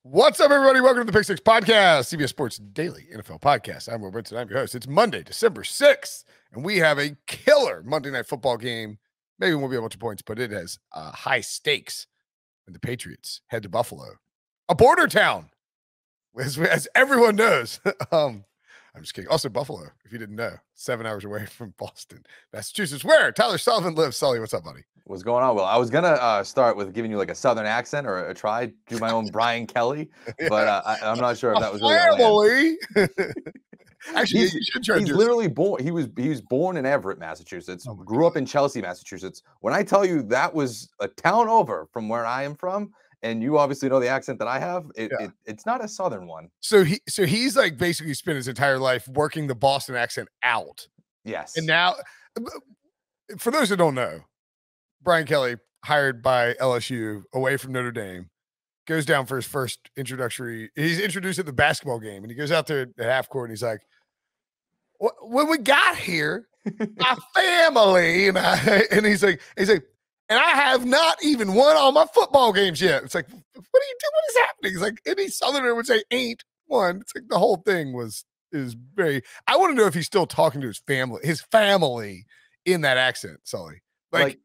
What's up, everybody? Welcome to the Pick Six Podcast, CBS Sports Daily NFL Podcast. I'm Brinson. I'm your host. It's Monday, December 6th, and we have a killer Monday Night Football game. Maybe it won't be a bunch of points, but it has high stakes when the Patriots head to Buffalo, a border town, as everyone knows. I'm just kidding. Also, Buffalo, if you didn't know, 7 hours away from Boston, Massachusetts, where Tyler Sullivan lives. Sully, what's up, buddy? What's going on, Will? I was gonna start with giving you like a Southern accent or a try, do my own Brian Kelly, but I'm not sure if that was really family. Actually, he's literally born. He was born in Everett, Massachusetts. Grew up in Chelsea, Massachusetts. When I tell you that was a town over from where I am from, and you obviously know the accent that I have, it's not a Southern one. So he's like basically spent his entire life working the Boston accent out. Yes, and now, for those that don't know, Brian Kelly, hired by LSU away from Notre Dame, goes down for his first introductory. He's introduced at the basketball game, and he goes out there at half court, and he's like, "When we got here, my family and he's like, and I have not even won all my football games yet." It's like, what are you doing? What is happening? It's like any Southerner would say, "Ain't won." It's like the whole thing is very. I want to know if he's still talking to his family in that accent, Sully. Like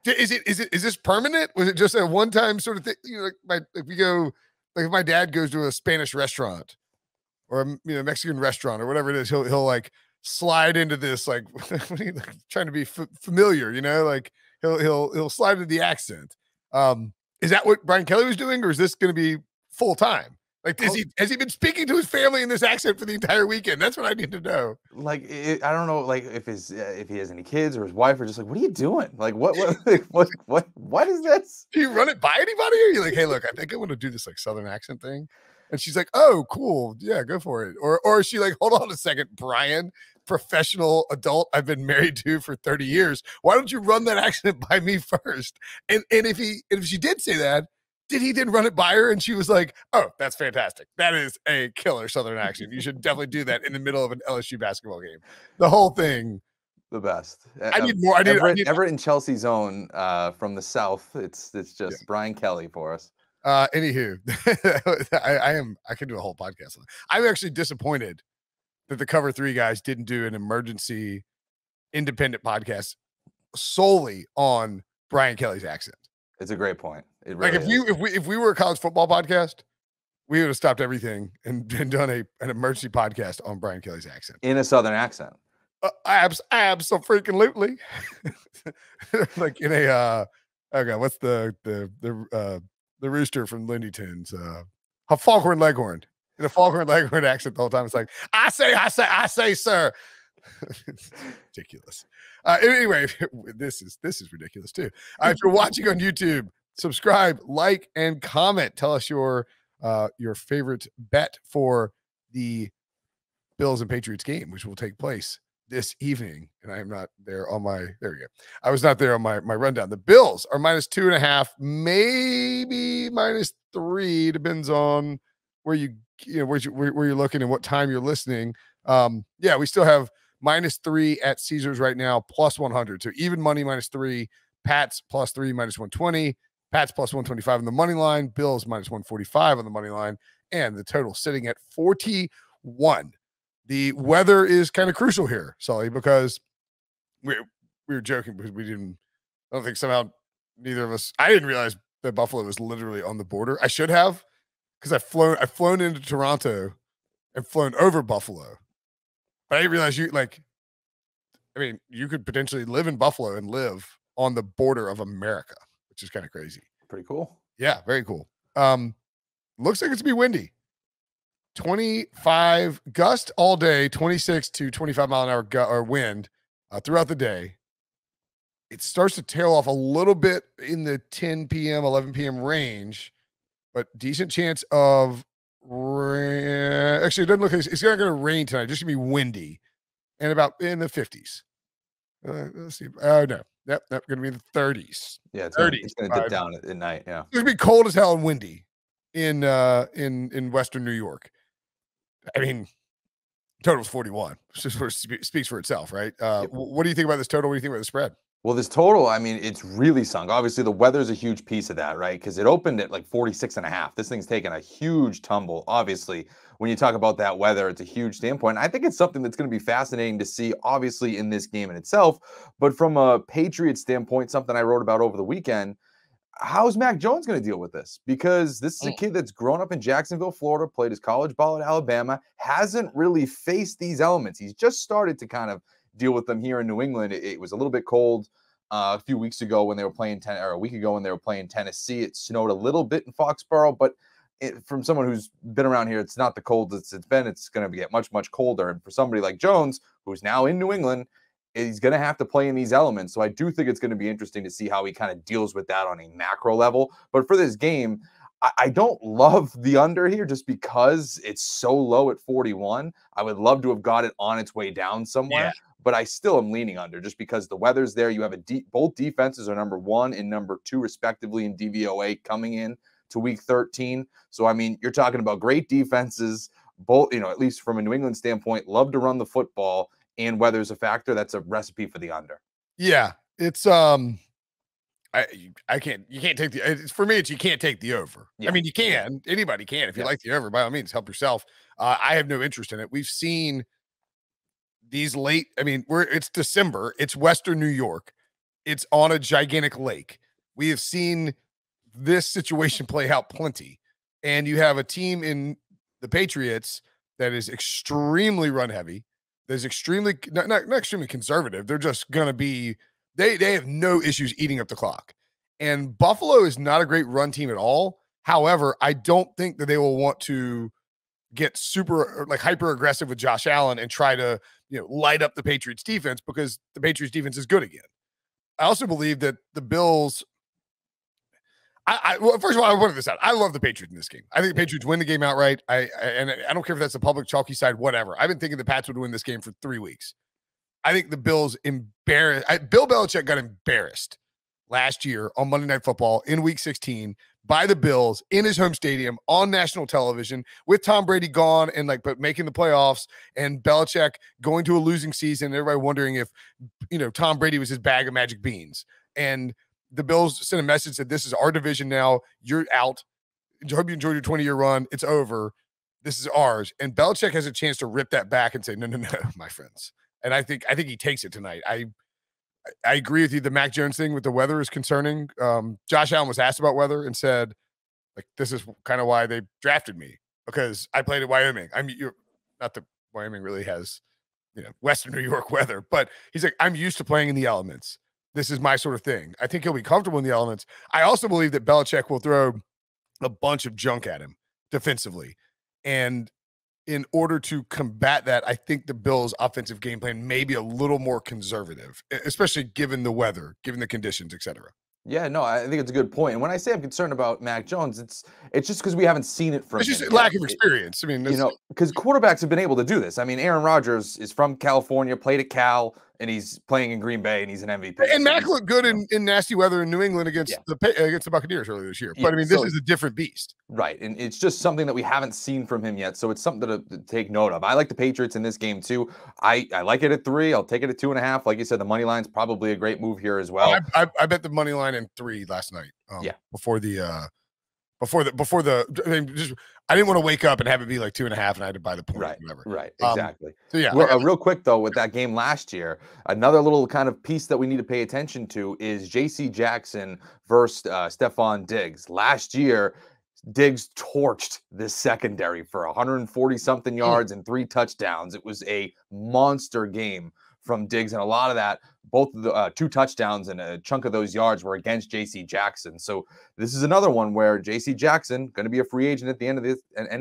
Is this permanent? Was it just a one-time sort of thing? You know, if my dad goes to a Spanish restaurant or a Mexican restaurant or whatever it is, he'll like slide into this like trying to be familiar, like he'll slide into the accent. Is that what Brian Kelly was doing, or is this going to be full time? Like, has he been speaking to his family in this accent for the entire weekend? That's what I need to know. Like, I don't know, like if he has any kids or his wife are just like, what are you doing? Like, what is this? Do you run it by anybody? Or are you like, hey, look, I think I want to do this like Southern accent thing? And she's like, oh, cool, yeah, go for it. Or is she like, hold on a second, Brian, professional adult I've been married to for 30 years. Why don't you run that accent by me first? And if she did say that, did he then run it by her and she was like, oh, that's fantastic. That is a killer Southern accent. You should definitely do that in the middle of an LSU basketball game. The whole thing. The best. I need more. Everett and Chelsea zone from the South. It's just Brian Kelly for us. Anywho, I could do a whole podcast on that. I'm actually disappointed that the Cover 3 guys didn't do an emergency independent podcast solely on Brian Kelly's accent. It's a great point. It really if we were a college football podcast, we would have stopped everything and done an emergency podcast on Brian Kelly's accent in a Southern accent. Abso-freaking-lutely. Like in a okay, what's the rooster from Looney Tunes? A Foghorn Leghorn. In a Foghorn Leghorn accent the whole time. It's like, I say, sir. It's ridiculous. Anyway, this is ridiculous too. If you're watching on YouTube, subscribe, like, and comment. Tell us your favorite bet for the Bills and Patriots game, which will take place this evening. And I am not there on my. There we go. I was not there on my rundown. The Bills are -2.5, maybe -3. Depends on where where you're looking and what time you're listening. Yeah, we still have -3 at Caesars right now, +100. So even money -3, Pats +3, -120, Pats +125 on the money line, Bills -145 on the money line, and the total sitting at 41. The weather is kind of crucial here, Sully, because we were joking because I don't think somehow neither of us, I didn't realize that Buffalo was literally on the border. I should have, because I've flown into Toronto and flown over Buffalo. But I didn't realize you could potentially live in Buffalo and live on the border of America, which is kind of crazy. Pretty cool. Yeah, very cool. Looks like it's gonna be windy. 25 gust all day, 26 to 25 mile an hour wind throughout the day. It starts to tail off a little bit in the 10 p.m., 11 p.m. range, but decent chance of rain. Actually, it doesn't look like it's not going to rain tonight. Just going to be windy and about in the 50s. Let's see. Oh, no. Yep, going to be in the 30s. Yeah, it's going to dip down at night. Yeah, it's going to be cold as hell and windy in Western New York. I mean, total's 41. It just sort of speaks for itself, right? Yep. What do you think about this total? What do you think about the spread? Well, this total, I mean, it's really sunk. Obviously, the weather's a huge piece of that, right? Because it opened at like 46.5. This thing's taken a huge tumble. Obviously, when you talk about that weather, it's a huge standpoint. I think it's something that's going to be fascinating to see, obviously, in this game in itself. But from a Patriots standpoint, something I wrote about over the weekend, how's Mac Jones going to deal with this? Because this is a kid that's grown up in Jacksonville, Florida, played his college ball at Alabama, hasn't really faced these elements. He's just started to kind of deal with them here in New England. It was a little bit cold a few weeks ago when they were playing or a week ago when they were playing Tennessee. It snowed a little bit in Foxborough, but from someone who's been around here, it's not the coldest it's been. It's going to get much, much colder. And for somebody like Jones, who's now in New England, he's going to have to play in these elements. So I do think it's going to be interesting to see how he kind of deals with that on a macro level. But for this game, I don't love the under here just because it's so low at 41. I would love to have got it on its way down somewhere, but I still am leaning under just because the weather's there. You have both defenses are number 1 and number 2 respectively in DVOA coming in to week 13. So, I mean, you're talking about great defenses, both, at least from a New England standpoint, love to run the football, and weather's a factor. That's a recipe for the under. Yeah, it's I can't. You can't take the. For me, it's you can't take the over. Yeah. I mean, you can. Anybody can. If you like the over, by all means, help yourself. I have no interest in it. We've seen these late. I mean, it's December. It's Western New York. It's on a gigantic lake. We have seen this situation play out plenty, and you have a team in the Patriots that is extremely run heavy. That's extremely not extremely conservative. They're just going to be. They have no issues eating up the clock. And Buffalo is not a great run team at all. However, I don't think that they will want to get super hyper aggressive with Josh Allen and try to, light up the Patriots defense because the Patriots defense is good again. I also believe that the Bills well, first of all, I wanted this out. I love the Patriots in this game. I think the Patriots win the game outright. I don't care if that's the public chalky side, whatever. I've been thinking the Pats would win this game for 3 weeks. I think the Bills Bill Belichick got embarrassed last year on Monday Night Football in Week 16 by the Bills in his home stadium on national television with Tom Brady gone and but making the playoffs and Belichick going to a losing season. Everybody wondering if, Tom Brady was his bag of magic beans. And the Bills sent a message that this is our division now. You're out. I hope you enjoyed your 20-year run. It's over. This is ours. And Belichick has a chance to rip that back and say, no, my friends. And I think he takes it tonight. I agree with you. The Mac Jones thing with the weather is concerning. Josh Allen was asked about weather and said, this is kind of why they drafted me because I played at Wyoming. Not that Wyoming really has, Western New York weather, but he's like, I'm used to playing in the elements. This is my sort of thing. I think he'll be comfortable in the elements. I also believe that Belichick will throw a bunch of junk at him defensively. And in order to combat that, I think the Bills' offensive game plan may be a little more conservative, especially given the weather, given the conditions, et cetera. Yeah, no, I think it's a good point. And when I say I'm concerned about Mac Jones, it's just because we haven't seen it from him. It's just lack of experience. I mean, because quarterbacks have been able to do this. I mean, Aaron Rodgers is from California, played at Cal, and he's playing in Green Bay, and he's an MVP. And Mac looked good in nasty weather in New England against the Buccaneers earlier this year. But I mean, this is a different beast. Right, and it's just something that we haven't seen from him yet. So it's something to take note of. I like the Patriots in this game too. I like it at 3. I'll take it at 2.5. Like you said, the money line's probably a great move here as well. I bet the money line in 3 last night. Before the I didn't want to wake up and have it be 2.5 and I had to buy the point. Right, exactly. So yeah, real quick though, with that game last year, another little kind of piece that we need to pay attention to is J.C. Jackson versus Stefan Diggs. Last year, Diggs torched this secondary for 140-something yards and 3 touchdowns. It was a monster game from Diggs, and a lot of that, both of the 2 touchdowns and a chunk of those yards were against J.C. Jackson. So this is another one where J.C. Jackson going to be a free agent at the end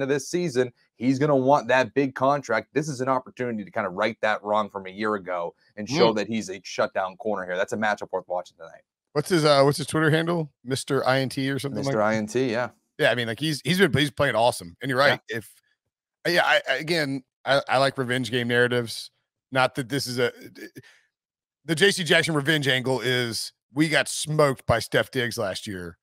of this season. He's going to want that big contract. This is an opportunity to kind of right that wrong from a year ago and show that he's a shutdown corner here. That's a matchup worth watching tonight. What's his Twitter handle? Mr. INT or something? Mr. INT, yeah. Yeah, I mean, he's playing awesome. And you're right. Yeah. I like revenge game narratives. Not that this is the J.C. Jackson revenge angle is we got smoked by Steph Diggs last year.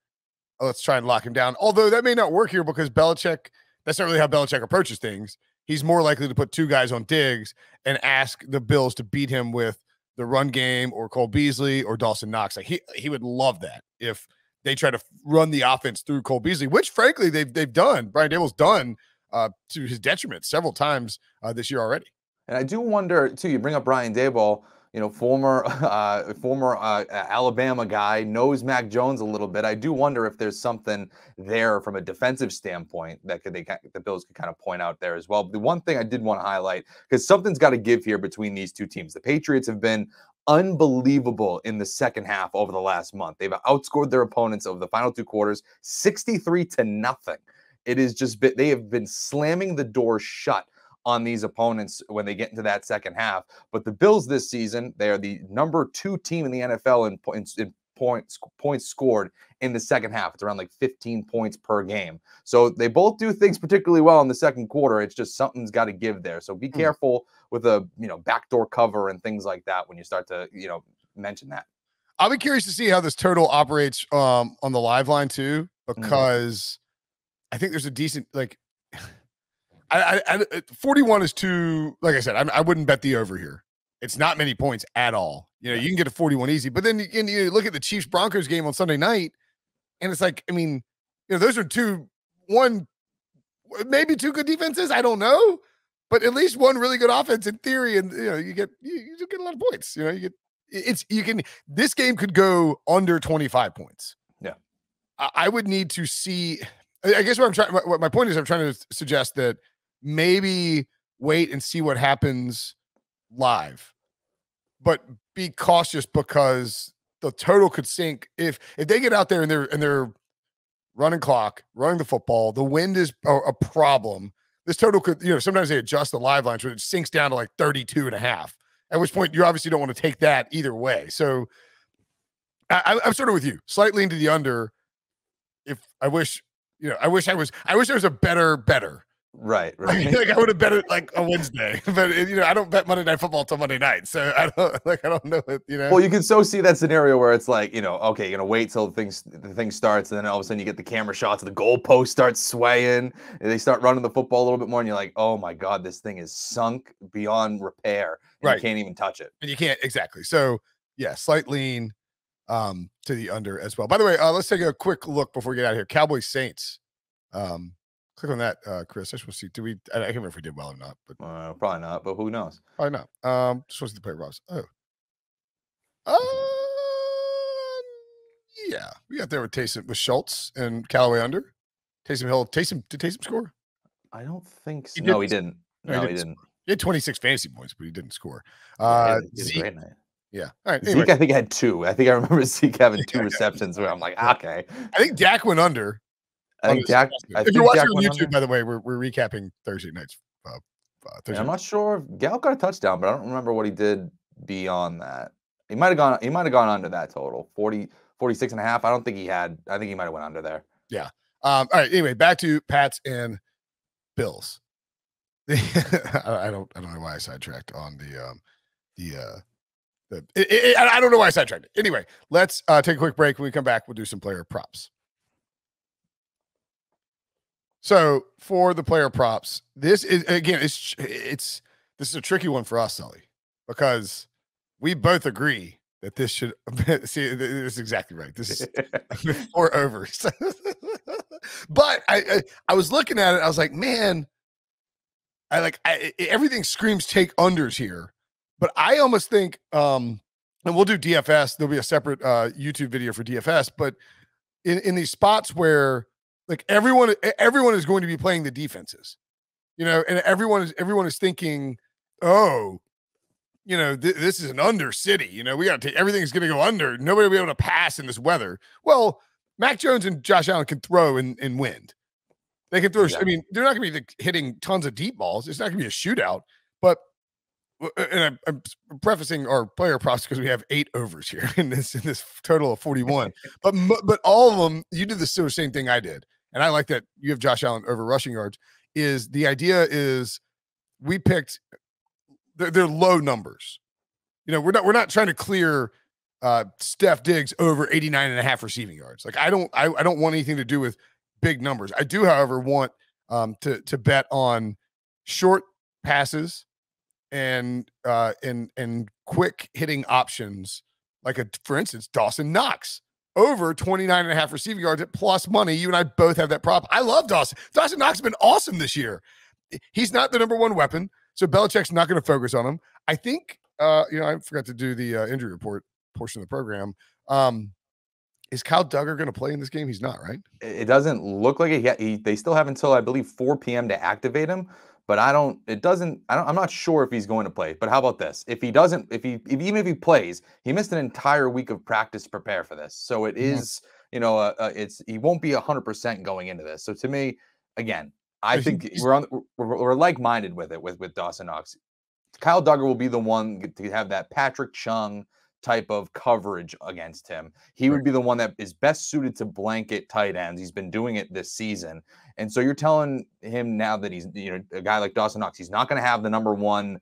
Let's try and lock him down. Although that may not work here because Belichick, that's not really how Belichick approaches things. He's more likely to put 2 guys on Diggs and ask the Bills to beat him with the run game or Cole Beasley or Dawson Knox. Like he would love that if they try to run the offense through Cole Beasley, which frankly they've done. Brian Daboll's done to his detriment several times this year already. And I do wonder too. You bring up Brian Daboll, former Alabama guy, knows Mac Jones a little bit. I do wonder if there's something there from a defensive standpoint that the Bills could kind of point out there as well. But the one thing I did want to highlight, because something's got to give here between these two teams. The Patriots have been unbelievable in the second half over the last month. They've outscored their opponents over the final 2 quarters, 63-0. It is just they have been slamming the door shut on these opponents when they get into that second half. But the Bills this season, they are the number 2 team in the NFL in points scored in the second half. It's around like 15 points per game. So they both do things particularly well in the second quarter. It's just something's got to give there. So be careful with a backdoor cover and things like that when you start to mention that. I'll be curious to see how this total operates on the live line too, because I think there's a decent I 41 is too, like I said, I wouldn't bet the over here. It's not many points at all. You can get a 41 easy, but then you look at the Chiefs Broncos game on Sunday night, and it's like, I mean, those are maybe 2 good defenses. I don't know, but at least one really good offense in theory, and you get a lot of points. This game could go under 25 points. Yeah, I would need to see. I guess what my point is, I'm trying to suggest that maybe wait and see what happens live, but be cautious because the total could sink if they get out there and they're running clock, running the football. The wind is a problem. This total could, sometimes they adjust the live lines where it sinks down to like 32.5. At which point you obviously don't want to take that either way. So I'm sort of with you, slightly into the under. If I wish there was a better. Right. Like I would have bet it like a Wednesday, but I don't bet Monday Night Football till Monday night, so I don't know it. Well, you can so see that scenario where it's like, okay, you're gonna wait till the thing starts, and then all of a sudden you get the camera shots, the goalpost starts swaying, and they start running the football a little bit more, and you're like, oh my god, this thing is sunk beyond repair. And you can't even touch it. And you can't exactly. So yeah, slight lean to the under as well. By the way, let's take a quick look before we get out of here. Cowboys Saints. Click on that, Chris. I just want to see. I can't remember if we did well or not, but probably not. But who knows? Probably not. Just want to see the player props. Yeah, we got there with Taysom with Schultz and Callaway under. Did Taysom score? I don't think so. No, he didn't. No, he didn't. He had 26 fantasy points, but he didn't score. Zeke, great night. Yeah. All right. Anyway. Zeke, I think, had 2. I think I remember Zeke having 2 receptions where I'm like, okay. I think Dak went under. I think Dak. If you're watching on YouTube, by the way, we're recapping Thursday nights. I'm not sure if Gallup got a touchdown, but I don't remember what he did beyond that. He might have gone under that total 46.5. I don't think he had. I think he might have went under there. Yeah. All right. Anyway, back to Pats and Bills. I don't know why I sidetracked on I don't know why I sidetracked it. Anyway, let's take a quick break. When we come back, we'll do some player props. So for the player props, this is again, this is a tricky one for us, Sully, because we both agree that this should see. This is exactly right. This is 4 overs. But I was looking at it. I was like, man, everything screams take unders here. But I almost think, and we'll do DFS. There'll be a separate YouTube video for DFS. But in these spots where like everyone is going to be playing the defenses, and everyone is thinking, oh, this is an under city. We got to take everything's going to go under. Nobody will be able to pass in this weather. Well, Mac Jones and Josh Allen can throw in wind. They can throw. Yeah. I mean, they're not going to be hitting tons of deep balls. It's not going to be a shootout. But and I'm prefacing our player props because we have 8 overs here in this total of 41. but all of them, you did the same thing I did, and I like that you have Josh Allen over rushing yards. Is the idea is we picked they're low numbers. We're not trying to clear Steph Diggs over 89.5 receiving yards. Like I don't want anything to do with big numbers. I do, however, want to bet on short passes and quick hitting options, like for instance, Dawson Knox over 29.5 receiving yards at plus money. You and I both have that prop. I love Dawson. Dawson Knox has been awesome this year. He's not the number one weapon, so Belichick's not going to focus on him. I think, I forgot to do the injury report portion of the program. Is Kyle Duggar going to play in this game? He's not, right? It doesn't look like it. They still have until, I believe, 4 p.m. to activate him. But I'm not sure if he's going to play. But how about this? If he doesn't, even if he plays, he missed an entire week of practice to prepare for this. So it is, he won't be 100% going into this. So to me, again, I think we're like-minded with it with Dawson Knox. Kyle Duggar will be the one to have that Patrick Chung type of coverage against him. He would be the one that is best suited to blanket tight ends. He's been doing it this season. And so you're telling him now that he's, a guy like Dawson Knox, he's not going to have the number one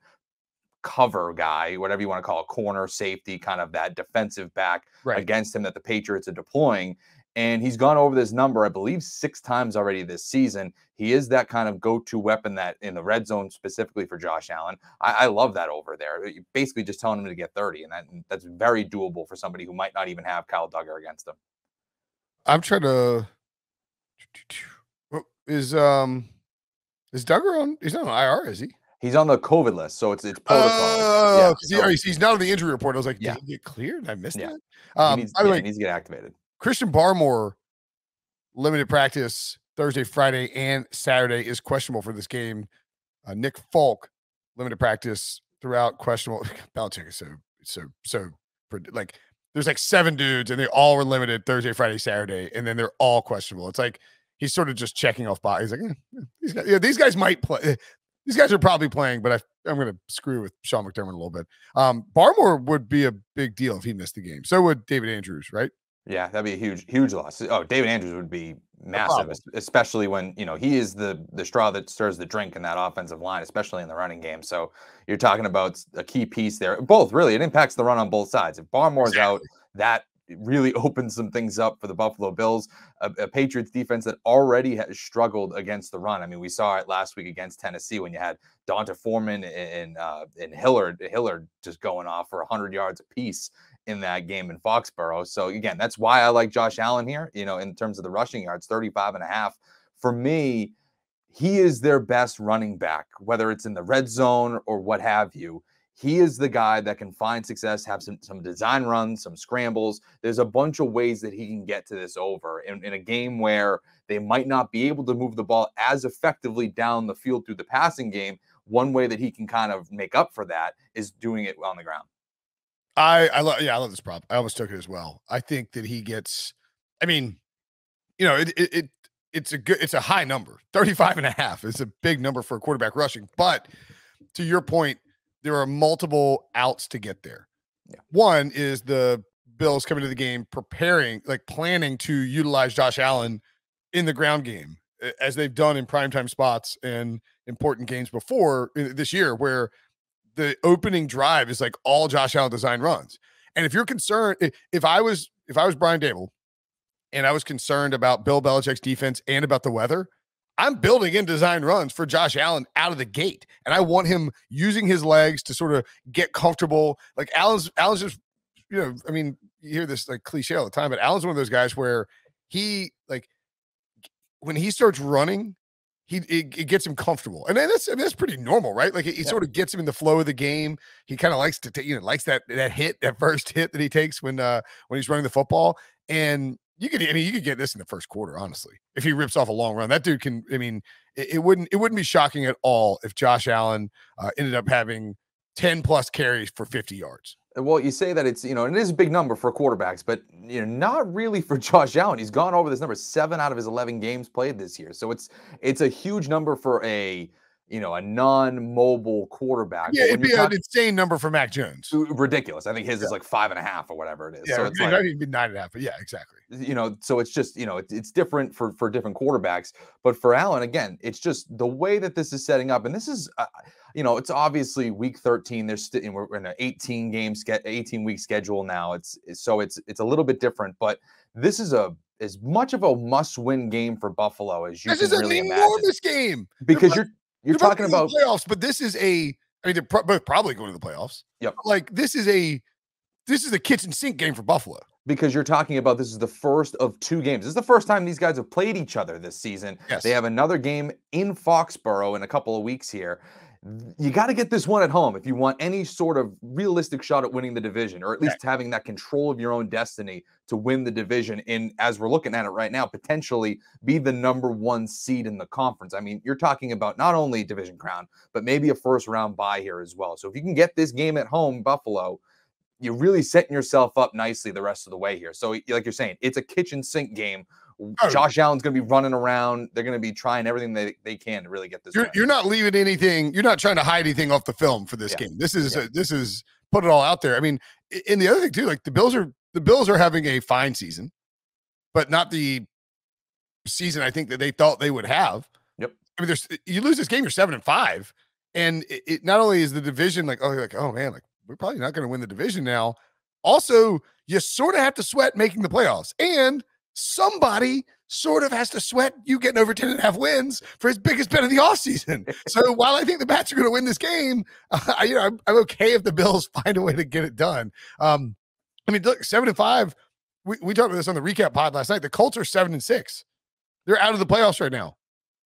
cover guy, whatever you want to call it, corner, safety, kind of that defensive back against him that the Patriots are deploying. And he's gone over this number, I believe, 6 times already this season. He is that kind of go-to weapon that in the red zone, specifically for Josh Allen. I love that over there. You're basically just telling him to get 30, and that's very doable for somebody who might not even have Kyle Duggar against him. I'm trying to. Is Duggar on? He's not on IR, is he? He's on the COVID list, so it's protocol. He's not on the injury report. I was like, did he get cleared? I missed that. He needs to get activated. Christian Barmore, limited practice Thursday, Friday, and Saturday is questionable for this game. Nick Folk, limited practice throughout, questionable. Belichick is so like there's like 7 dudes and they all were limited Thursday, Friday, Saturday, and then they're all questionable. It's like he's sort of just checking off bodies. Like these guys might play. These guys are probably playing, but I'm going to screw with Sean McDermott a little bit. Barmore would be a big deal if he missed the game. So would David Andrews, right? Yeah, that'd be a huge loss. Oh, David Andrews would be massive, especially when, he is the straw that stirs the drink in that offensive line, especially in the running game. So you're talking about a key piece there. Both, really. It impacts the run on both sides. If Barmore's out, that really opens some things up for the Buffalo Bills, a Patriots defense that already has struggled against the run. I mean, we saw it last week against Tennessee when you had Donta Foreman and Hillard just going off for 100 yards apiece in that game in Foxborough. So again, that's why I like Josh Allen here, in terms of the rushing yards, 35.5. For me, he is their best running back, whether it's in the red zone or what have you. He is the guy that can find success, have some design runs, some scrambles. There's a bunch of ways that he can get to this over in a game where they might not be able to move the ball as effectively down the field through the passing game. One way that he can kind of make up for that is doing it on the ground. I love this prop. I almost took it as well. I think that he gets, it's a high number. 35.5 is a big number for a quarterback rushing. But to your point, there are multiple outs to get there. Yeah. One is the Bills coming to the game planning to utilize Josh Allen in the ground game, as they've done in primetime spots and important games before this year, where the opening drive is like all Josh Allen design runs. And if you're concerned, if I was Brian Dable and I was concerned about Bill Belichick's defense and about the weather, I'm building in design runs for Josh Allen out of the gate. And I want him using his legs to sort of get comfortable. Like Allen's just, you hear this like cliche all the time, but Allen's one of those guys where he, like, when he starts running, it gets him comfortable. And then that's pretty normal, right? Like it sort of gets him in the flow of the game. He kind of likes to take, likes that first hit that he takes when he's running the football. And you could get this in the first quarter, honestly. If he rips off a long run, that dude can, it wouldn't be shocking at all if Josh Allen ended up having 10 plus carries for 50 yards. Well, you say that it's, it is a big number for quarterbacks, but, not really for Josh Allen. He's gone over this number 7 out of his 11 games played this year. So it's a huge number for a non-mobile quarterback. Yeah, it'd be an insane number for Mac Jones. Ridiculous. I think his is like 5.5 or whatever it is. Yeah, so it's like, it'd be 9.5. But yeah, exactly. So it's just, it's different for different quarterbacks. But for Allen, again, it's just the way that this is setting up. And this is, it's obviously week 13. We're in an 18-week schedule now. It's a little bit different, but this is as much of a must-win game for Buffalo as you can really imagine. This is an enormous game because you're talking about playoffs, but this is I mean, they're both probably going to the playoffs. Yep. Like this is a kitchen sink game for Buffalo. Because you're talking about this is the first of 2 games. This is the first time these guys have played each other this season. Yes. They have another game in Foxborough in a couple of weeks here. You got to get this one at home if you want any sort of realistic shot at winning the division, or at least having that control of your own destiny to win the division. And as we're looking at it right now, potentially be the number 1 seed in the conference. I mean, you're talking about not only division crown, but maybe a first round bye here as well. So if you can get this game at home, Buffalo, you're really setting yourself up nicely the rest of the way here. So like you're saying, it's a kitchen sink game. Josh Allen's going to be running around. They're going to be trying everything they can to really get this. You're not leaving anything. You're not trying to hide anything off the film for this game. This is put it all out there. I mean, and the other thing too, like the Bills are having a fine season, but not the season I think that they thought they would have. Yep. I mean, you lose this game, you're 7-5, and it not only is the division like, oh man, like we're probably not going to win the division now. Also, you sort of have to sweat making the playoffs, and somebody sort of has to sweat you getting over 10.5 wins for his biggest bet of the offseason. So while I think the Pats are going to win this game, I'm okay if the Bills find a way to get it done. I mean, look, 7-5. We talked about this on the recap pod last night. The Colts are 7-6. They're out of the playoffs right now.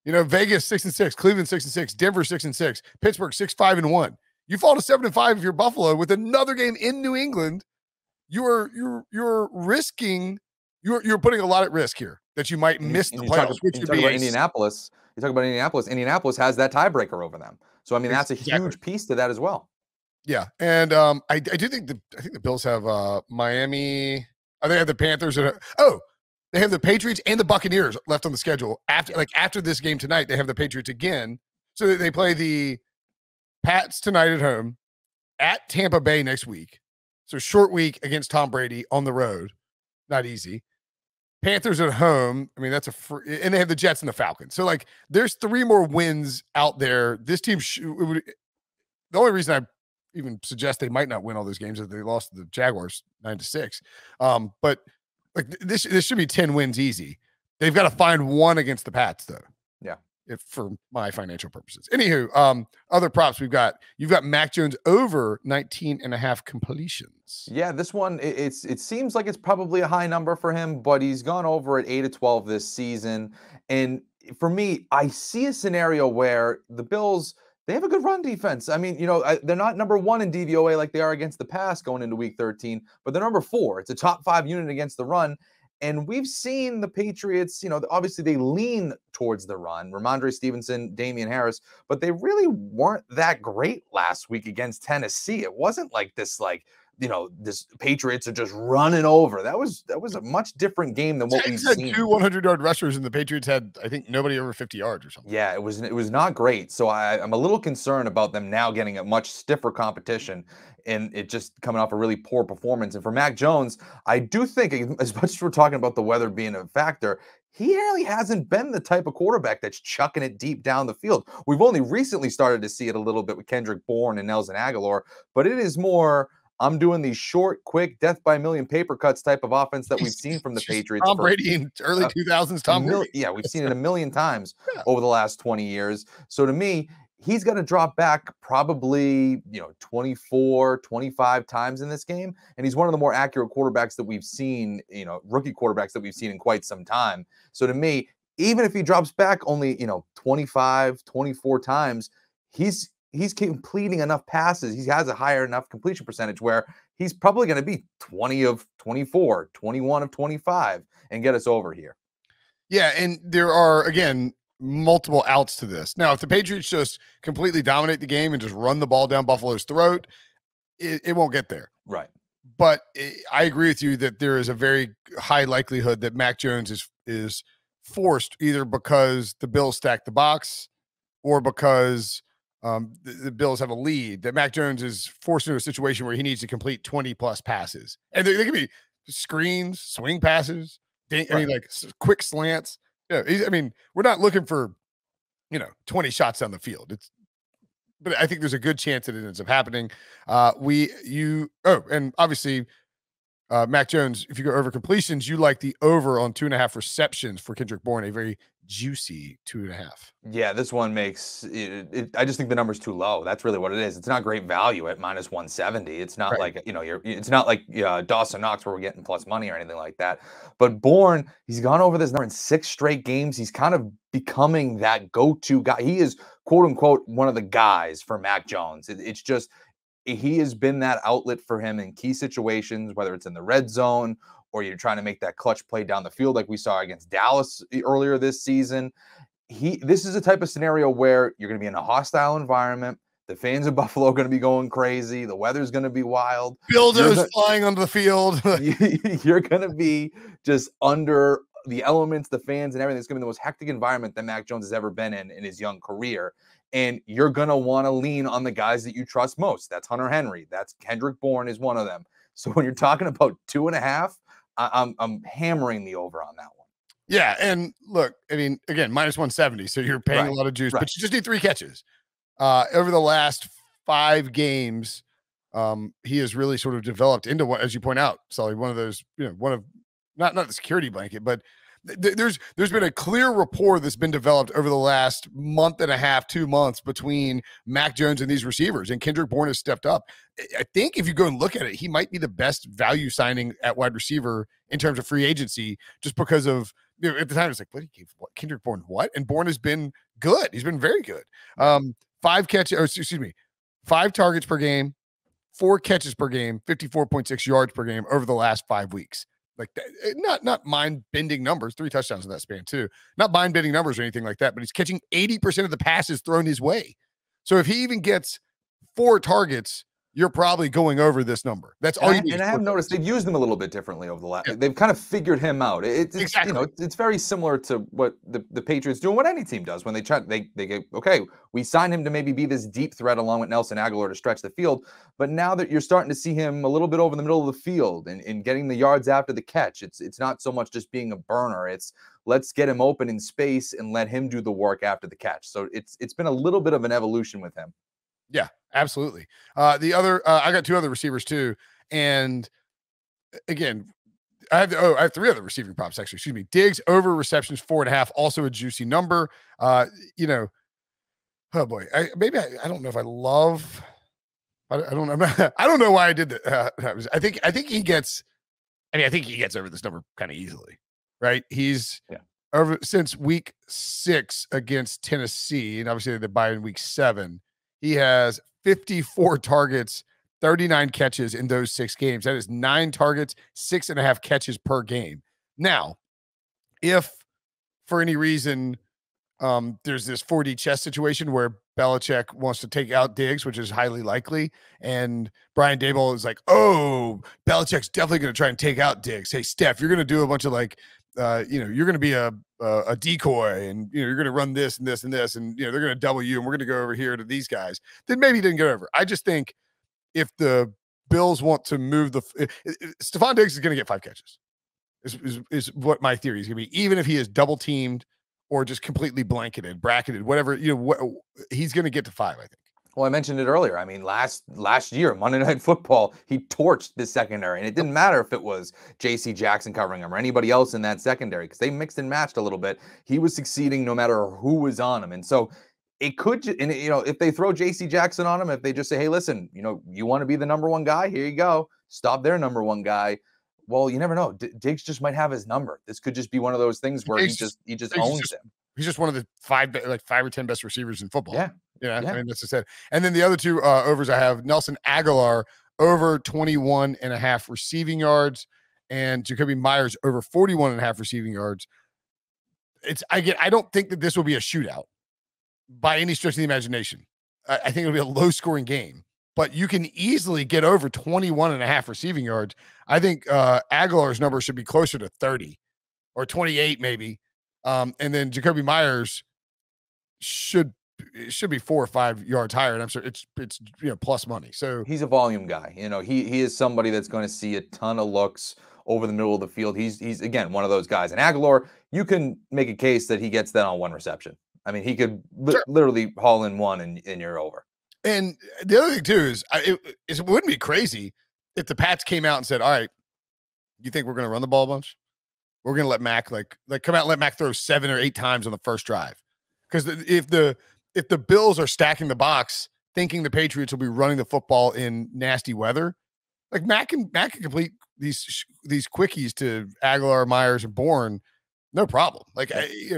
You know, Vegas 6-6, Cleveland 6-6, Denver 6-6, Pittsburgh 6-5-1. You fall to 7-5 if you're Buffalo with another game in New England. You're risking. You're putting a lot at risk here that you might miss the playoffs. You talk about Indianapolis. You talk about Indianapolis. Indianapolis has that tiebreaker over them. So I mean, that's a huge piece to that as well. Yeah, and I do think the Bills have Miami. They have the Panthers. They have the Patriots and the Buccaneers left on the schedule after this game tonight. They have the Patriots again, so they play the Pats tonight at home, at Tampa Bay next week. So short week against Tom Brady on the road, not easy. Panthers at home. I mean, that's and they have the Jets and the Falcons. So like, there's 3 more wins out there. This team the only reason I even suggest they might not win all those games is they lost to the Jaguars 9-6. But like this should be 10 wins easy. They've got to find one against the Pats though. Yeah. For my financial purposes. Anywho, other props you've got Mac Jones over 19.5 completions. Yeah, this one, it seems like it's probably a high number for him, but he's gone over at 8-12 this season. And for me, I see a scenario where the Bills, they have a good run defense. I mean, they're not number 1 in DVOA like they are against the pass going into week 13, but they're number 4. It's a top 5 unit against the run. And we've seen the Patriots, obviously they lean towards the run, Ramondre Stevenson, Damian Harris, but they really weren't that great last week against Tennessee. It wasn't like this, this Patriots are just running over. That was a much different game than what we've seen. 2 100-yard rushers, and the Patriots had, I think, nobody over 50 yards or something. Yeah, it was not great. So I'm a little concerned about them now getting a much stiffer competition, and it just coming off a really poor performance. And for Mac Jones, I do think, as much as we're talking about the weather being a factor, he really hasn't been the type of quarterback that's chucking it deep down the field. We've only recently started to see it a little bit with Kendrick Bourne and Nelson Aguilar, but it is more, I'm doing these short, quick, death by a million paper cuts type of offense that we've seen from the Patriots. Tom Brady in early 2000s. Tom Brady. Yeah, we've seen it a million times over the last 20 years. So to me, he's going to drop back probably, 24, 25 times in this game. And he's one of the more accurate quarterbacks that we've seen, rookie quarterbacks that we've seen in quite some time. So to me, even if he drops back only, 25, 24 times, he's completing enough passes. He has a higher enough completion percentage where he's probably going to be 20 of 24, 21 of 25 and get us over here. Yeah. And there are, again, multiple outs to this. Now, if the Patriots just completely dominate the game and just run the ball down Buffalo's throat, it won't get there. Right. But I agree with you that there is a very high likelihood that Mac Jones is forced either because the Bills stack the box or because the Bills have a lead, that Mac Jones is forced into a situation where he needs to complete 20 plus passes. And they can be screens, swing passes, quick slants. Yeah, we're not looking for, 20 shots down the field. But I think there's a good chance that it ends up happening. And obviously Mac Jones, if you go over completions, you like the over on 2.5 receptions for Kendrick Bourne, a very juicy 2.5. Yeah, this one makes it, I just think the number's too low. That's really what it is. It's not great value at minus 170. It's not Right. like, it's not like Dawson Knox where we're getting plus money or anything like that. But Bourne, he's gone over this number in 6 straight games. He's kind of becoming that go-to guy. He is, quote unquote, one of the guys for Mac Jones. It's just, he has been that outlet for him in key situations, whether it's in the red zone or you're trying to make that clutch play down the field like we saw against Dallas earlier this season. This is a type of scenario where you're going to be in a hostile environment. The fans of Buffalo are going to be going crazy. The weather's going to be wild. Builders flying onto the field. You're going to be just under the elements, the fans, and everything. It's going to be the most hectic environment that Mac Jones has ever been in his young career. And you're going to want to lean on the guys that you trust most. That's Hunter Henry. That's Kendrick Bourne is one of them. So when you're talking about 2.5, I'm hammering the over on that one. Yeah, and look, I mean, again, minus 170, so you're paying a lot of juice, but you just need 3 catches. Over the last 5 games, he has really sort of developed into what, as you point out, Sully, one of those, one of not the security blanket, but there's been a clear rapport that's been developed over the last month and a half, 2 months between Mac Jones and these receivers, and Kendrick Bourne has stepped up. I think if you go and look at it, he might be the best value signing at wide receiver in terms of free agency, just because of, at the time it's like, what, he gave what, Kendrick Bourne what? And Bourne has been good. He's been very good. 5 targets per game, 4 catches per game, 54.6 yards per game over the last 5 weeks. Like that, not mind-bending numbers, 3 touchdowns in that span too. Not mind-bending numbers or anything like that, but he's catching 80% of the passes thrown his way. So if he even gets 4 targets, you're probably going over this number. That's all you need. And I have noticed they've used him a little bit differently over the last. Yeah. They've kind of figured him out. It's exactly. It's very similar to what the Patriots do and what any team does when they try. They get, okay, we signed him to maybe be this deep threat along with Nelson Aguilar to stretch the field. But now that you're starting to see him a little bit over the middle of the field and getting the yards after the catch, it's not so much just being a burner. It's let's get him open in space and let him do the work after the catch. So it's been a little bit of an evolution with him. Yeah, absolutely. The other, I got 2 other receivers too. And again, I have 3 other receiving props, actually. Excuse me. Diggs over receptions 4.5, also a juicy number. Oh boy. I don't know if I love, I don't know. I don't know why I did that. I think he gets over this number kind of easily, right? He's over since week 6 against Tennessee, and obviously they buy in week 7. He has 54 targets, 39 catches in those 6 games. That is 9 targets, 6.5 catches per game. Now, if for any reason there's this 4D chess situation where Belichick wants to take out Diggs, which is highly likely, and Brian Daboll is like, oh, Belichick's definitely going to try and take out Diggs. Hey, Steph, you're going to do a bunch of like, you're going to be a decoy, and you're going to run this and this and this, and they're going to double you, and we're going to go over here to these guys. Then maybe he didn't get over. I just think if the Bills want to move Stefan Diggs is going to get 5 catches. Is what my theory is going to be, even if he is double teamed or just completely blanketed, bracketed, whatever. He's going to get to 5, I think. Well, I mentioned it earlier. I mean, last year, Monday Night Football, he torched the secondary, and it didn't matter if it was J.C. Jackson covering him or anybody else in that secondary because they mixed and matched a little bit. He was succeeding no matter who was on him, and so it could. And if they throw J.C. Jackson on him, if they just say, "Hey, listen, you want to be the number 1 guy? Here you go. Stop their number 1 guy." Well, you never know. Diggs just might have his number. This could just be one of those things where he just owns him. He's just one of the 5 or 10 best receivers in football. Yeah. I mean, that's just it. And then the other 2 overs I have, Nelson Aguilar over 21.5 receiving yards, and Jacoby Myers over 41.5 receiving yards. I don't think that this will be a shootout by any stretch of the imagination. I think it'll be a low scoring game, but you can easily get over 21.5 receiving yards. I think Aguilar's number should be closer to 30 or 28 maybe. And then Jacoby Myers should be 4 or 5 yards higher, and I'm sure it's plus money. So he's a volume guy. He is somebody that's going to see a ton of looks over the middle of the field. He's again one of those guys. And Aguilar, you can make a case that he gets that on 1 reception. I mean, he could literally haul in 1 and you're over. And the other thing too is it wouldn't be crazy if the Pats came out and said, all right, You think we're going to run the ball a bunch? We're going to let Mac like come out and let Mac throw 7 or 8 times on the first drive. Because if the Bills are stacking the box, thinking the Patriots will be running the football in nasty weather, like Mac can complete these quickies to Aguilar, Myers, and Bourne, no problem. Like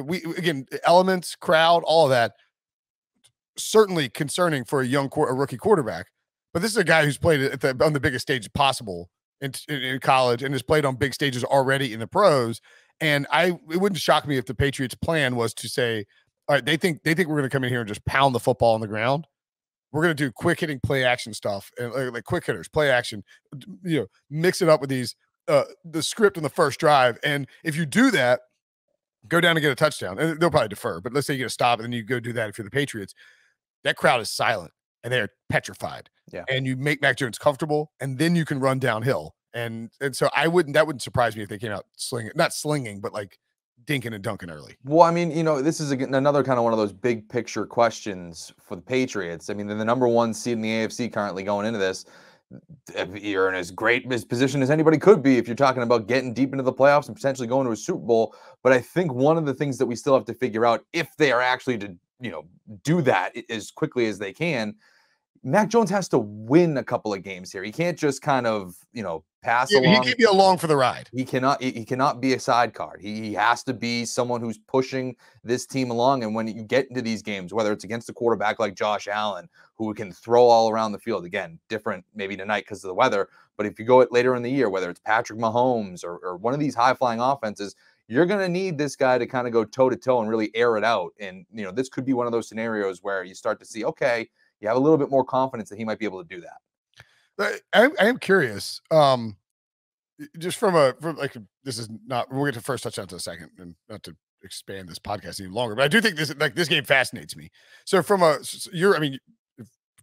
we again, elements, crowd, all of that, certainly concerning for a rookie quarterback. But this is a guy who's played on the biggest stage possible in college and has played on big stages already in the pros. And it wouldn't shock me if the Patriots' plan was to say, all right, they think we're going to come in here and just pound the football on the ground. We're going to do quick hitting play action stuff and like quick hitters, play action, mix it up with these, the script on the first drive. And if you do that, go down and get a touchdown, and they'll probably defer, but let's say you get a stop and then you go do that if you're the Patriots, that crowd is silent and they're petrified. Yeah. And you make Mac Jones comfortable and then you can run downhill. And so that wouldn't surprise me if they came out not slinging, but like dinking and dunking early. Well, I mean, this is another kind of one of those big picture questions for the Patriots. I mean, they're the number 1 seed in the AFC currently going into this. You're in as great a position as anybody could be if you're talking about getting deep into the playoffs and potentially going to a Super Bowl. But I think one of the things that we still have to figure out, if they are actually to, do that as quickly as they can, Mac Jones has to win a couple of games here. He can't just kind of, pass along. He can't be along for the ride. He cannot be a sidecar. He has to be someone who's pushing this team along. And when you get into these games, whether it's against a quarterback like Josh Allen, who can throw all around the field, again, different maybe tonight because of the weather, but if you go later in the year, whether it's Patrick Mahomes or one of these high-flying offenses, you're going to need this guy to kind of go toe-to-toe and really air it out. And, this could be one of those scenarios where you start to see, okay, you have a little bit more confidence that he might be able to do that. I am curious. Just from this is not, we'll get to first touchdown in a second, and not to expand this podcast any longer, but I do think this game fascinates me. So if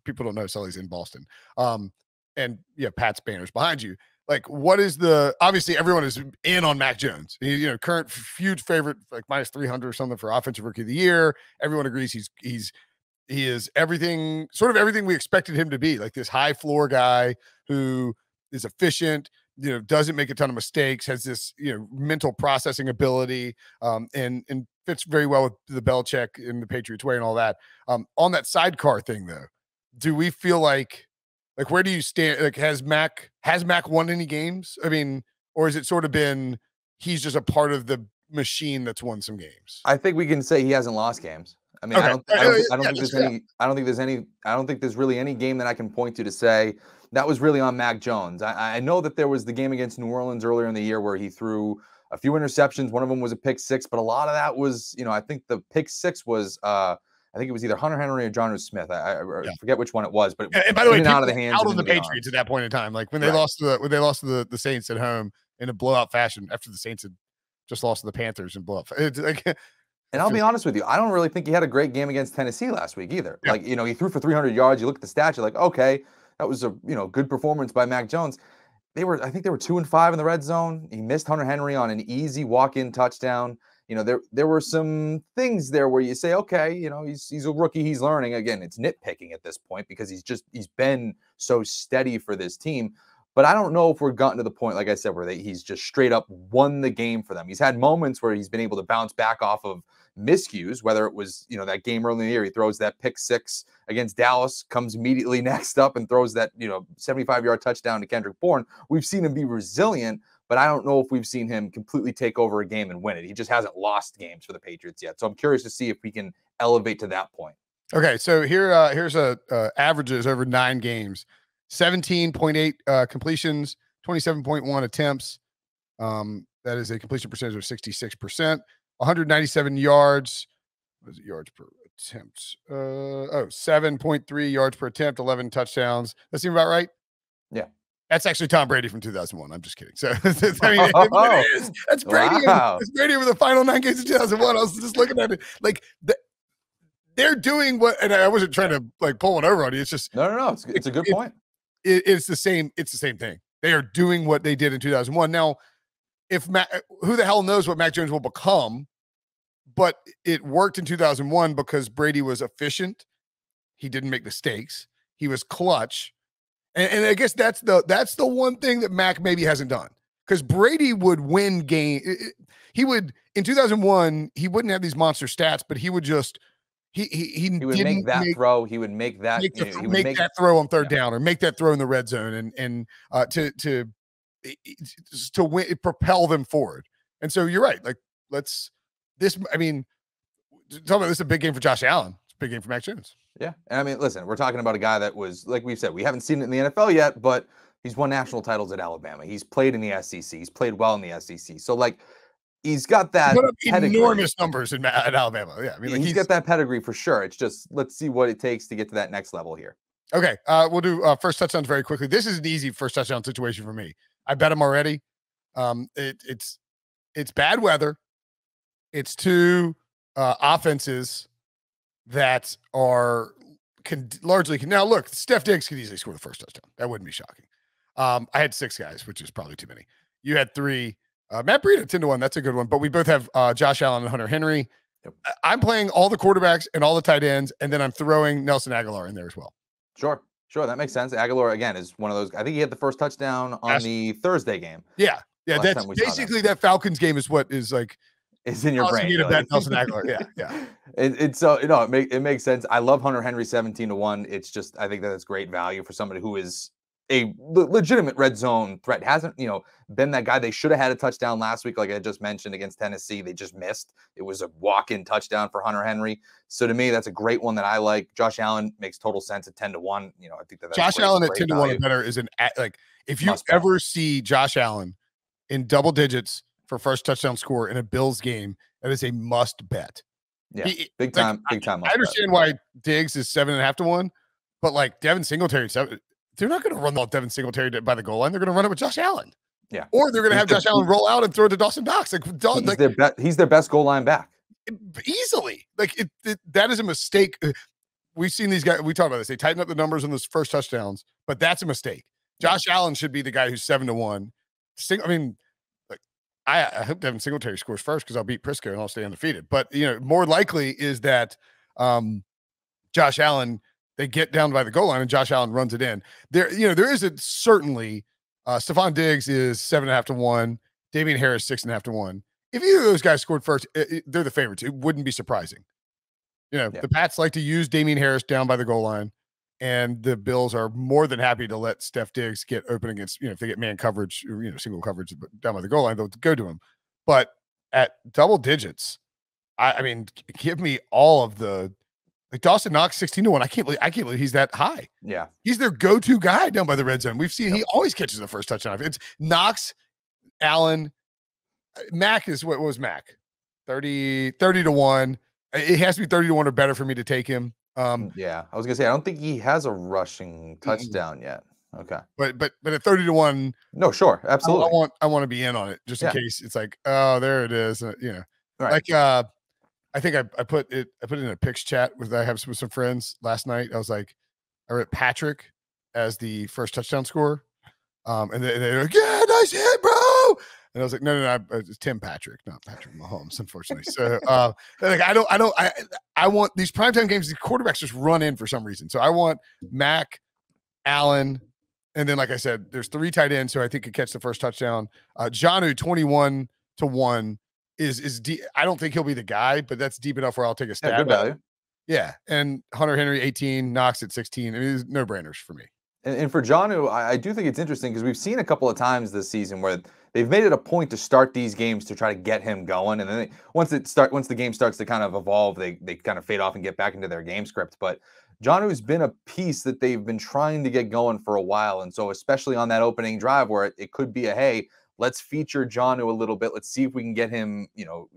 people don't know, Sully's in Boston. And Pat's banner's behind you. Like, what is obviously everyone is in on Mac Jones. Current huge favorite, like minus 300 or something for offensive rookie of the year. Everyone agrees he is everything we expected him to be, like this high floor guy who is efficient, doesn't make a ton of mistakes, has this, mental processing ability, and fits very well with the Belichick in the Patriots way and all that. On that sidecar thing though, do we feel like where do you stand? Like, has Mac won any games? I mean, or has it sort of been, he's just a part of the machine that's won some games? I think we can say he hasn't lost games. I mean, okay. I don't think there's really any game that I can point to say that was really on Mac Jones. I know that there was the game against New Orleans earlier in the year where he threw a few interceptions. One of them was a pick six, but a lot of that was, I think the pick six was, I think it was either Hunter Henry or Jonnu Smith. I forget which one it was, but and by the way, out of the hands of the Patriots at that point in time, like when they lost to the Saints at home in a blowout fashion after the Saints had just lost to the Panthers in blowout. And I'll be honest with you, I don't really think he had a great game against Tennessee last week either. Yeah. Like, he threw for 300 yards. You look at the stats, you're like, okay, that was a good performance by Mac Jones. I think they were 2-5 in the red zone. He missed Hunter Henry on an easy walk-in touchdown. There were some things there where you say, okay, he's a rookie, he's learning. Again, it's nitpicking at this point because he's been so steady for this team. But I don't know if we're gotten to the point, like I said, where he's just straight up won the game for them. He's had moments where he's been able to bounce back off of miscues, whether it was, that game early in the year, he throws that pick six against Dallas, comes immediately next up and throws that, 75-yard touchdown to Kendrick Bourne. We've seen him be resilient, but I don't know if we've seen him completely take over a game and win it. He just hasn't lost games for the Patriots yet. So I'm curious to see if we can elevate to that point. Okay, so here's averages over 9 games. 17.8 completions, 27.1 attempts. That is a completion percentage of 66%. 197 yards. What is it, yards per attempt? 7.3 yards per attempt, 11 touchdowns. That seem about right? Yeah. That's actually Tom Brady from 2001. I'm just kidding. So, it is. That's Brady. Wow. It's Brady over the final 9 games of 2001. I was just looking at it. Like, they're doing what, and I wasn't trying to, pull one over on you. It's just. No. It's a good point. It's the same thing. They are doing what they did in 2001. Now, who the hell knows what Mac Jones will become, but it worked in 2001 because Brady was efficient. He didn't make mistakes. He was clutch. And I guess that's the one thing that Mac maybe hasn't done. because Brady would win game. He would in 2001. He wouldn't have these monster stats, but he would just he would make that throw. He would make that make that throw on third down, or make that throw in the red zone, and to win, propel them forward. And so you're right. Like I mean, talk about this is a big game for Josh Allen. It's a big game for Mac Jones. Yeah. And I mean, listen, we're talking about a guy that was, like we've said, we haven't seen it in the NFL yet, but he's won national titles at Alabama. He's played in the SEC. He's played well in the SEC. So, like, he's got that enormous numbers at Alabama. Yeah. I mean, like, he's got that pedigree for sure. It's just, let's see what it takes to get to that next level here. Okay. We'll do first touchdowns very quickly. This is an easy first touchdown situation for me. I bet him already. It's bad weather. It's two offenses that are largely now look, Steph Diggs could easily score the first touchdown. That wouldn't be shocking. I had 6 guys, which is probably too many. You had 3. Matt Breida 10-1. That's a good one. But we both have Josh Allen and Hunter Henry. Yep. I'm playing all the quarterbacks and all the tight ends, and then I'm throwing Nelson Aguilar in there as well. Sure. That makes sense. Aguilar again is one of those. I think he had the first touchdown on the Thursday game. Yeah. That's basically that Falcons game is what is like. Is in your brain. Nelson Aguilar. Yeah. It's so it makes sense. I love Hunter Henry 17-1. It's just I think that's great value for somebody who is a legitimate red zone threat. Hasn't been that guy. They should have had a touchdown last week, like I just mentioned against Tennessee. They just missed. It was a walk-in touchdown for Hunter Henry. So to me, that's a great one that I like. Josh Allen makes total sense at 10-1. I think that's Josh Allen at 10-1 or better is if you ever see Josh Allen in double digits for first touchdown score in a Bills game, that is a must bet. Yeah, big time. I understand why Diggs is 7.5-1, but like Devin Singletary, they're not going to run Devin Singletary by the goal line. They're going to run it with Josh Allen. Yeah, or they're going to have Josh Allen roll out and throw it to Dawson Knox. He's their best goal line back easily. That is a mistake. We've seen these guys. We talked about this. They tighten up the numbers on those first touchdowns, but that's a mistake. Josh Allen should be the guy who's 7-1. I hope Devin Singletary scores first because I'll beat Prisco and I'll stay undefeated. But more likely is that Josh Allen, they get down by the goal line and Josh Allen runs it in. There is certainly Stefan Diggs is 7.5-1, Damian Harris 6.5-1. If either of those guys scored first, they're the favorites. It wouldn't be surprising. The Pats like to use Damian Harris down by the goal line, and the Bills are more than happy to let Steph Diggs get open against, if they get man coverage, or, single coverage down by the goal line, they'll go to him. But at double digits, I mean, give me all of the Dawson Knox 16-1. I can't believe he's that high. Yeah. He's their go-to guy down by the red zone. We've seen he always catches the first touchdown. It's Knox, Allen, Mac is what was Mac? 30-1. It has to be 30-1 or better for me to take him. Yeah, I was gonna say I don't think he has a rushing touchdown yet. Okay, but at 30-1, no, sure, absolutely. I want to be in on it just in case it's like, oh, there it is. Right. I think I put it in a picks chat with some friends last night. I was like, I wrote Patrick as the first touchdown scorer, and they're like, yeah, nice hit, bro. And I was like, no, it's Tim Patrick, not Patrick Mahomes, unfortunately. So, I want these primetime games, the quarterbacks just run in for some reason. So I want Mac, Allen, and then, like I said, there's 3 tight ends who I think could catch the first touchdown. Jonnu 21-1 is deep. I don't think he'll be the guy, but that's deep enough where I'll take a stab. Good value. Yeah, and Hunter Henry 18, Knox at 16. I mean, it's no brainers for me. And for Jonnu, I do think it's interesting because we've seen a couple of times this season where they've made it a point to start these games to try to get him going, and then once the game starts to kind of evolve, they kind of fade off and get back into their game script. But Jonnu's been a piece that they've been trying to get going for a while, and so especially on that opening drive where it could be hey, let's feature Jonnu a little bit. Let's see if we can get him,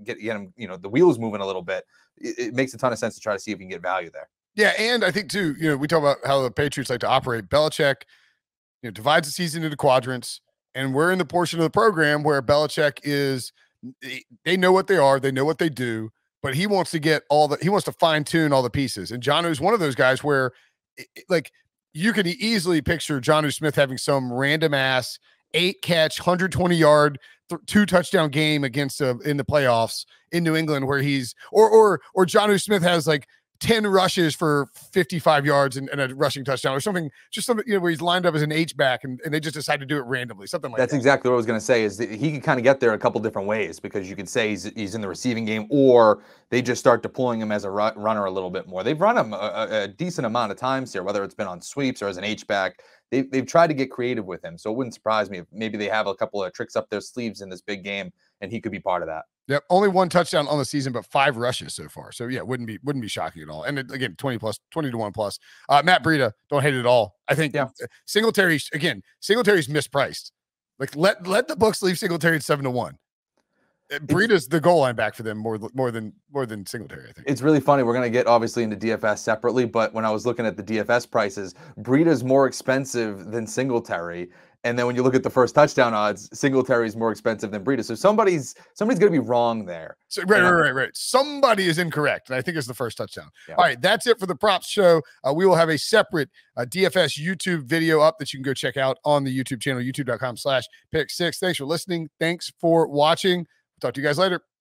get him, the wheels moving a little bit. It makes a ton of sense to try to see if we can get value there. Yeah, and I think too, we talk about how the Patriots like to operate. Belichick, divides the season into quadrants, and we're in the portion of the program where Belichick they know what they are, they know what they do, but he wants to he wants to fine tune all the pieces. And Jonnu's one of those guys where, you can easily picture Jonnu Smith having some random ass 8-catch, 120-yard, 2-touchdown game against in the playoffs in New England where he's or Jonnu Smith has like 10 rushes for 55 yards and a rushing touchdown or something, just something, where he's lined up as an H-back and they just decide to do it randomly, something like that. That's exactly what I was going to say, is that he can kind of get there a couple different ways, because you could say he's in the receiving game, or they just start deploying him as a runner a little bit more. They've run him a decent amount of times here, whether it's been on sweeps or as an H-back. They've tried to get creative with him, so it wouldn't surprise me if maybe they have a couple of tricks up their sleeves in this big game, and he could be part of that. Yep, only 1 touchdown on the season, but 5 rushes so far. So yeah, wouldn't be shocking at all. And again, 20 to 1 plus. Matt Breida, don't hate it at all. I think Singletary's mispriced. Like let the books leave Singletary at 7-1. Breida's the goal line back for them more than Singletary, I think. It's really funny. We're going to get obviously into DFS separately, but when I was looking at the DFS prices, Breida's more expensive than Singletary. And then when you look at the first touchdown odds, Singletary is more expensive than Breida. So somebody's going to be wrong there. So, right. Somebody is incorrect. And I think it's the first touchdown. Yeah. All right. That's it for the props show. We will have a separate DFS YouTube video up that you can go check out on the YouTube channel, youtube.com/pick6. Thanks for listening. Thanks for watching. Talk to you guys later.